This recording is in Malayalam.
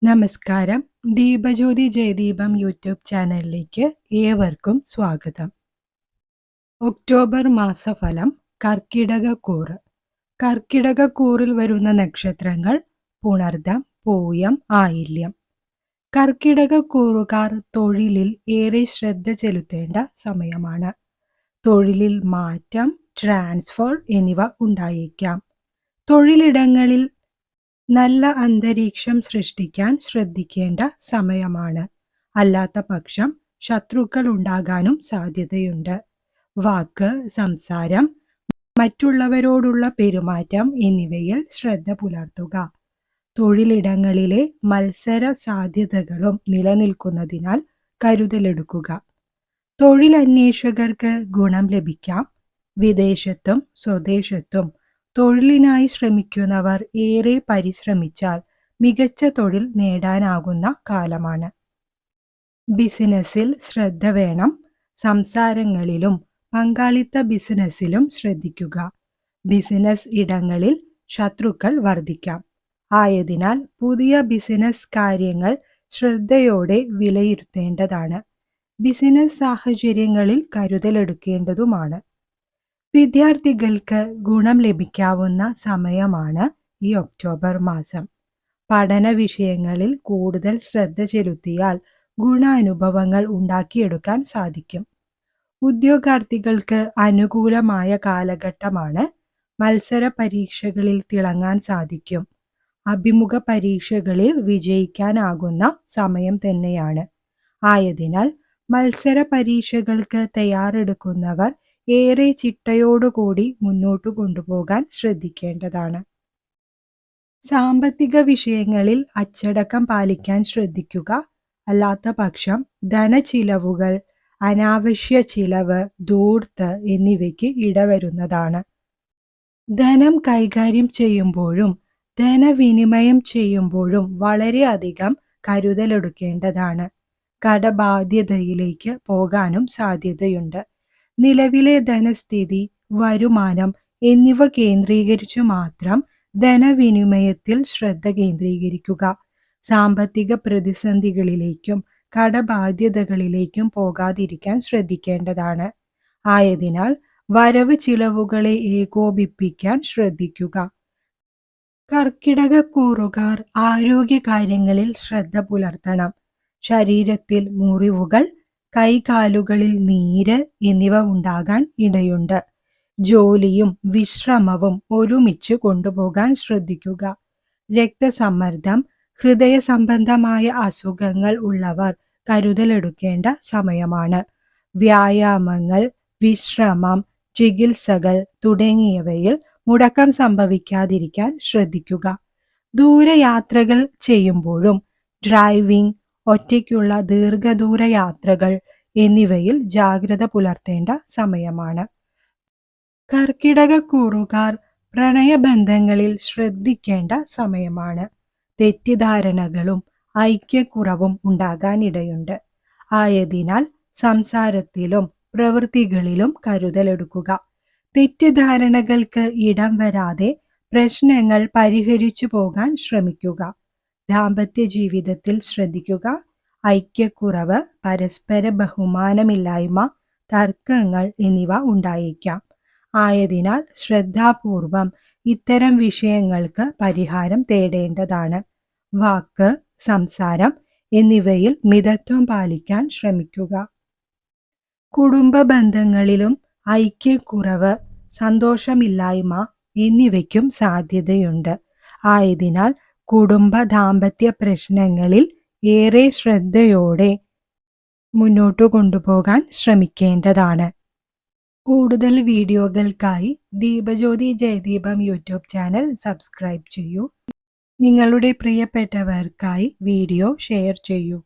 നമസ്കാരം. ദീപജ്യോതി ജയദീപം യൂട്യൂബ് ചാനലിലേക്ക് ഏവർക്കും സ്വാഗതം. ഒക്ടോബർ മാസഫലം കർക്കിടകക്കൂറ്. കർക്കിടകക്കൂറിൽ വരുന്ന നക്ഷത്രങ്ങൾ പുണർദം, പൂയം, ആയില്യം. കർക്കിടകക്കൂറുകാർ തൊഴിലിൽ ഏറെ ശ്രദ്ധ ചെലുത്തേണ്ട സമയമാണ്. തൊഴിലിൽ മാറ്റം, ട്രാൻസ്ഫർ എന്നിവ ഉണ്ടായേക്കാം. തൊഴിലിടങ്ങളിൽ നല്ല അന്തരീക്ഷം സൃഷ്ടിക്കാൻ ശ്രദ്ധിക്കേണ്ട സമയമാണ്. അല്ലാത്ത പക്ഷം ശത്രുക്കൾ ഉണ്ടാകാനും സാധ്യതയുണ്ട്. വാക്ക്, സംസാരം, മറ്റുള്ളവരോടുള്ള പെരുമാറ്റം എന്നിവയിൽ ശ്രദ്ധ പുലർത്തുക. തൊഴിലിടങ്ങളിലെ മത്സര സാധ്യതകളും നിലനിൽക്കുന്നതിനാൽ കരുതലെടുക്കുക. തൊഴിലന്വേഷകർക്ക് ഗുണം ലഭിക്കാം. വിദേശത്തും സ്വദേശത്തും തൊഴിലിനായി ശ്രമിക്കുന്നവർ ഏറെ പരിശ്രമിച്ചാൽ മികച്ച തൊഴിൽ നേടാനാകുന്ന കാലമാണ്. ബിസിനസ്സിൽ ശ്രദ്ധ വേണം. സംസാരങ്ങളിലും പങ്കാളിത്ത ബിസിനസ്സിലും ശ്രദ്ധിക്കുക. ബിസിനസ് ഇടങ്ങളിൽ ശത്രുക്കൾ വർദ്ധിക്കാം. ആയതിനാൽ പുതിയ ബിസിനസ് കാര്യങ്ങൾ ശ്രദ്ധയോടെ വിലയിരുത്തേണ്ടതാണ്. ബിസിനസ് സാഹചര്യങ്ങളിൽ കരുതലെടുക്കേണ്ടതുമാണ്. വിദ്യാർത്ഥികൾക്ക് ഗുണം ലഭിക്കാവുന്ന സമയമാണ് ഈ ഒക്ടോബർ മാസം. പഠന വിഷയങ്ങളിൽ കൂടുതൽ ശ്രദ്ധ ചെലുത്തിയാൽ ഗുണാനുഭവങ്ങൾ ഉണ്ടാക്കിയെടുക്കാൻ സാധിക്കും. ഉദ്യോഗാർത്ഥികൾക്ക് അനുകൂലമായ കാലഘട്ടമാണ്. മത്സര പരീക്ഷകളിൽ തിളങ്ങാൻ സാധിക്കും. അഭിമുഖ പരീക്ഷകളിൽ വിജയിക്കാനാകുന്ന സമയം തന്നെയാണ്. ആയതിനാൽ മത്സര പരീക്ഷകൾക്ക് തയ്യാറെടുക്കുന്നവർ ഏറെ ചിട്ടയോടുകൂടി മുന്നോട്ടു കൊണ്ടുപോകാൻ ശ്രദ്ധിക്കേണ്ടതാണ്. സാമ്പത്തിക വിഷയങ്ങളിൽ അച്ചടക്കം പാലിക്കാൻ ശ്രദ്ധിക്കുക. അല്ലാത്ത പക്ഷം ധനച്ചിലവുകൾ, അനാവശ്യ ചിലവ്, ധൂർത്ത് എന്നിവയ്ക്ക് ഇടവരുന്നതാണ്. ധനം കൈകാര്യം ചെയ്യുമ്പോഴും ധനവിനിമയം ചെയ്യുമ്പോഴും വളരെയധികം കരുതലെടുക്കേണ്ടതാണ്. കടബാധ്യതയിലേക്ക് പോകാനും സാധ്യതയുണ്ട്. നിലവിലെ ധനസ്ഥിതി, വരുമാനം എന്നിവ കേന്ദ്രീകരിച്ചു മാത്രം ധനവിനിമയത്തിൽ ശ്രദ്ധ കേന്ദ്രീകരിക്കുക. സാമ്പത്തിക പ്രതിസന്ധികളിലേക്കും കടബാധ്യതകളിലേക്കും പോകാതിരിക്കാൻ ശ്രദ്ധിക്കേണ്ടതാണ്. ആയതിനാൽ വരവ് ചിലവുകളെ ഏകോപിപ്പിക്കാൻ ശ്രദ്ധിക്കുക. കർക്കിടകക്കൂറുകാർ ആരോഗ്യകാര്യങ്ങളിൽ ശ്രദ്ധ പുലർത്തണം. ശരീരത്തിൽ മുറിവുകൾ, കൈകാലുകളിൽ നീര് എന്നിവ ഉണ്ടാകാൻ ഇടയുണ്ട്. ജോലിയും വിശ്രമവും ഒരുമിച്ച് കൊണ്ടുപോകാൻ ശ്രദ്ധിക്കുക. രക്തസമ്മർദ്ദം, ഹൃദയ സംബന്ധമായ അസുഖങ്ങൾ ഉള്ളവർ കരുതലെടുക്കേണ്ട സമയമാണ്. വ്യായാമങ്ങൾ, വിശ്രമം, ചികിത്സകൾ തുടങ്ങിയവയിൽ മുടക്കം സംഭവിക്കാതിരിക്കാൻ ശ്രദ്ധിക്കുക. ദൂരയാത്രകൾ ചെയ്യുമ്പോഴും ഡ്രൈവിംഗ്, ഒറ്റയ്ക്കുള്ള ദീർഘദൂര യാത്രകൾ എന്നിവയിൽ ജാഗ്രത പുലർത്തേണ്ട സമയമാണ്. കർക്കിടകക്കൂറുകാർ പ്രണയബന്ധങ്ങളിൽ ശ്രദ്ധിക്കേണ്ട സമയമാണ്. തെറ്റിദ്ധാരണകളും ഐക്യക്കുറവും ഉണ്ടാകാനിടയുണ്ട്. ആയതിനാൽ സംസാരത്തിലും പ്രവൃത്തികളിലും കരുതലെടുക്കുക. തെറ്റിദ്ധാരണകൾക്ക് ഇടം വരാതെ പ്രശ്നങ്ങൾ പരിഹരിച്ചു പോകാൻ ശ്രമിക്കുക. ദാമ്പത്യ ജീവിതത്തിൽ ശ്രദ്ധിക്കുക. ഐക്യക്കുറവ്, പരസ്പര ബഹുമാനമില്ലായ്മ, തർക്കങ്ങൾ എന്നിവ ഉണ്ടായേക്കാം. ആയതിനാൽ ശ്രദ്ധാപൂർവം ഇത്തരം വിഷയങ്ങൾക്ക് പരിഹാരം തേടേണ്ടതാണ്. വാക്ക്, സംസാരം എന്നിവയിൽ മിതത്വം പാലിക്കാൻ ശ്രമിക്കുക. കുടുംബ ബന്ധങ്ങളിലും ഐക്യക്കുറവ്, സന്തോഷമില്ലായ്മ എന്നിവയ്ക്കും സാധ്യതയുണ്ട്. ആയതിനാൽ കുടുംബ ദാമ്പത്യ പ്രശ്നങ്ങളിൽ ഏറെ ശ്രദ്ധയോടെ മുന്നോട്ടു കൊണ്ടുപോകാൻ ശ്രമിക്കേണ്ടതാണ്. കൂടുതൽ വീഡിയോകൾക്കായി Deepajyothi Jayadeepam YouTube channel subscribe ചെയ്യൂ. നിങ്ങളുടെ പ്രിയപ്പെട്ടവർക്കായി വീഡിയോ ഷെയർ ചെയ്യൂ.